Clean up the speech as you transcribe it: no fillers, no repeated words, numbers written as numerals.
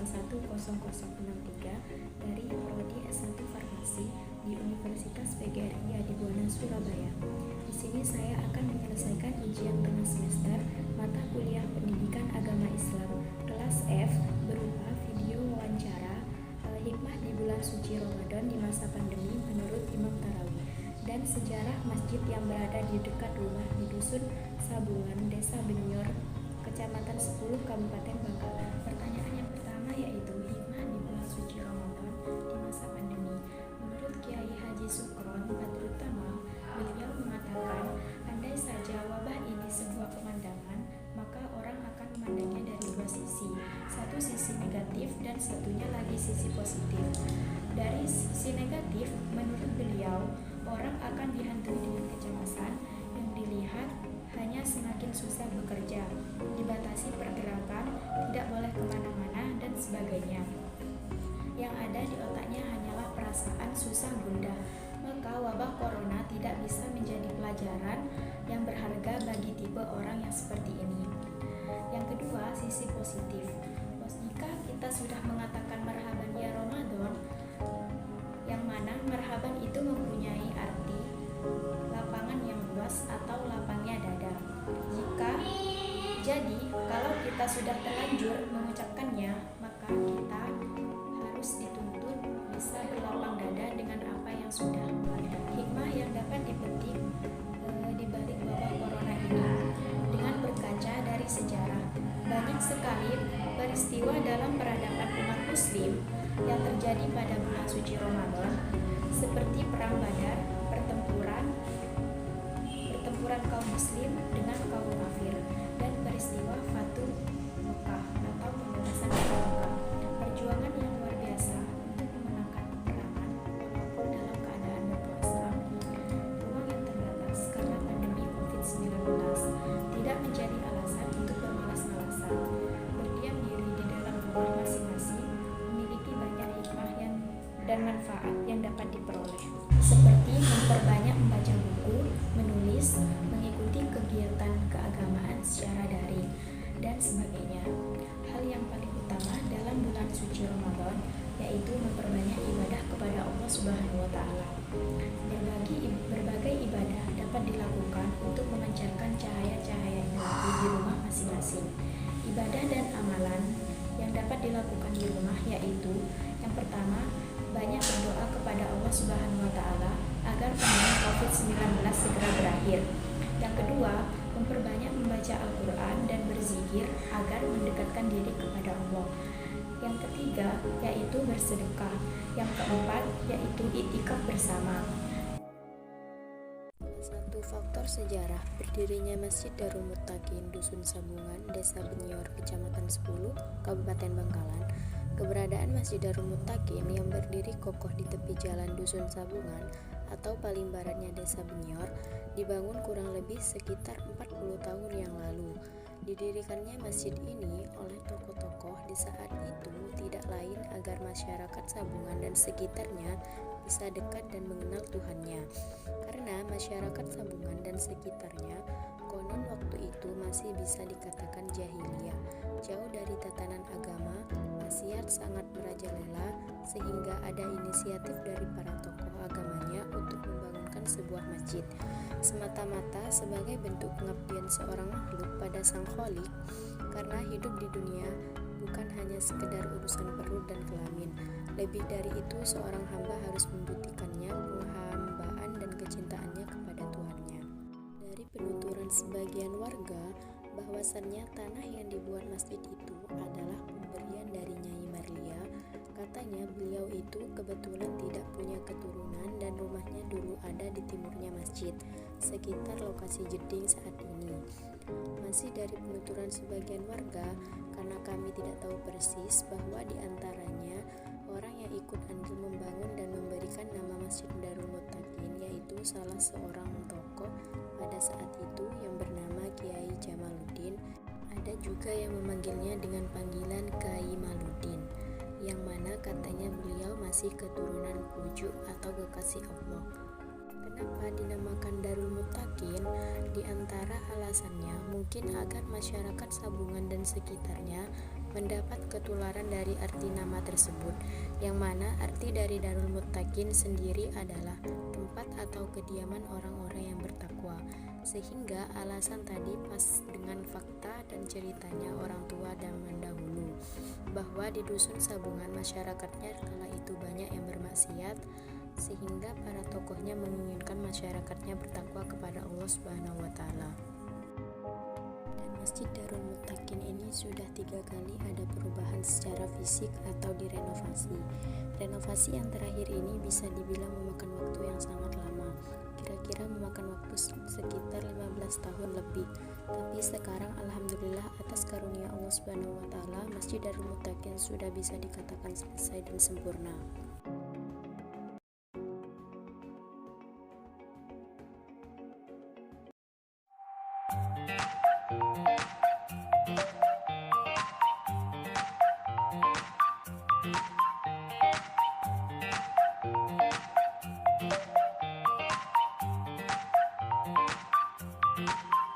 010063 dari Prodi S1 Farmasi di Universitas PGRI Adibuana Surabaya. Di sini saya akan menyelesaikan ujian tengah semester mata kuliah Pendidikan Agama Islam kelas F berupa video wawancara hikmah di bulan suci Ramadan di masa pandemi menurut Imam Tarawih dan sejarah masjid yang berada di dekat rumah di Dusun Sabungan, Desa Benyor, Kecamatan 10, Kabupaten Bangkalan. Pertanyaan yang pertama yaitu hikmah di bulan suci Ramadan di masa pandemi. Menurut Kiai Haji Sukron Badrutama, beliau mengatakan, andai saja wabah ini sebuah pemandangan, maka orang akan memandangnya dari dua sisi. Satu sisi negatif dan satunya lagi sisi positif. Dari sisi negatif, menurut beliau, orang akan dihantui dengan kecemasan yang dilihat hanya semakin susah bekerja, dibatasi pergerakan, tidak boleh kemana-mana, dan sebagainya. Yang ada di otaknya hanyalah perasaan susah gundah. Maka wabah corona tidak bisa menjadi pelajaran yang berharga bagi tipe orang yang seperti ini. Yang kedua, sisi positif. Jika kita sudah mengatakan marhaban ya Ramadan, yang mana marhaban itu mempunyai arti lapangan yang luas atau lapangnya dada. Kalau kita sudah terlanjur mengucapkannya, maka kita harus dituntut bisa berlapang dada dengan apa yang sudah ada. Hikmah yang dapat dipetik di balik wabah corona ini dengan berkaca dari sejarah. Banyak sekali peristiwa dalam peradaban umat muslim yang terjadi pada bulan suci Ramadan, seperti perang Badar, pertempuran kaum muslim dengan kaum kafir, dan peristiwa Fatu Mekah atau pembebasan Mekah. Perjuangan yang luar biasa untuk memenangkan peperangan walaupun dalam keadaan berpuasa. Ruang yang terbatas karena pandemi COVID-19 tidak menjadi alasan untuk bermalas-malasan. Berdiam diri di dalam rumah masing-masing memiliki banyak hikmah dan manfaat yang dapat diperoleh, seperti memperbanyak membaca buku, menulis, mengikuti kegiatan keagamaan secara daring, dan sebagainya. Hal yang paling utama dalam bulan suci Ramadan yaitu memperbanyak ibadah kepada Allah Subhanahu wa Ta'ala. Berbagai ibadah dapat dilakukan untuk memancarkan cahaya-cahaya ilahi di rumah masing-masing. Ibadah dan amalan yang dapat dilakukan di rumah yaitu yang pertama, banyak berdoa kepada Allah Subhanahu wa Ta'ala agar pandemi COVID-19 segera berakhir. Yang kedua, memperbanyak membaca Al-Quran dan berzikir agar mendekatkan diri kepada Allah. Yang ketiga, yaitu bersedekah. Yang keempat, yaitu iktikaf bersama. Satu faktor sejarah berdirinya Masjid Darul Muttaqin Dusun Sabungan, Desa Benyor, Kecamatan 10, Kabupaten Bangkalan. Keberadaan Masjid Darul Muttaqin yang berdiri kokoh di tepi jalan Dusun Sabungan atau paling baratnya Desa Benyor dibangun kurang lebih sekitar 40 tahun yang lalu. Didirikannya masjid ini oleh tokoh-tokoh di saat itu tidak lain agar masyarakat Sabungan dan sekitarnya bisa dekat dan mengenal Tuhannya. Karena masyarakat Sabungan dan sekitarnya konon waktu itu masih bisa dikatakan jahiliyah, jauh dari tatanan agama, maksiat sangat merajalela, sehingga ada inisiatif dari para tokoh agamanya untuk membangunkan sebuah masjid semata-mata sebagai bentuk pengabdian seorang makhluk pada Sang Khalik, karena hidup di dunia bukan hanya sekedar urusan perut dan kelamin. Lebih dari itu, seorang hamba harus membuktikannya penghambaan dan kecintaannya kepada Tuhannya. Dari penuturan sebagian warga bahwasannya tanah yang dibuat masjid itu adalah pemberian dari Nyai Marlia. Katanya beliau itu kebetulan tidak punya keturunan dan rumahnya dulu ada di timurnya masjid, sekitar lokasi jeding saat ini. Masih dari penuturan sebagian warga, karena kami tidak tahu persis bahwa di antaranya orang yang ikut andil membangun dan memberikan nama Masjid Darul Muttaqin yaitu salah seorang tokoh pada saat itu yang bernama Kiai Jamaluddin. Ada juga yang memanggilnya dengan panggilan Kiai Maluddin, yang mana katanya beliau masih keturunan Pujuk atau kekasih Allah. Kenapa dinamakan Darul Muttaqin? Di antara alasannya mungkin agar masyarakat Sabungan dan sekitarnya mendapat ketularan dari arti nama tersebut, yang mana arti dari Darul Muttaqin sendiri adalah tempat atau kediaman orang-orang yang bertakwa, sehingga alasan tadi pas dengan fakta dan ceritanya orang tua dan mendahulu, bahwa di Dusun Sabungan masyarakatnya kala itu banyak yang bermaksiat, sehingga para tokohnya menginginkan masyarakatnya bertakwa kepada Allah Subhanahu wa Ta'ala. Dan Masjid Darul Muttaqin ini sudah 3 kali ada perubahan secara fisik atau direnovasi. Renovasi yang terakhir ini bisa dibilang memakan waktu yang sangat lama, kira-kira memakan waktu sekitar 15 tahun lebih. Tapi sekarang alhamdulillah atas karunia Allah Subhanahu wa Ta'ala, Masjid Darul Muttaqin sudah bisa dikatakan selesai dan sempurna.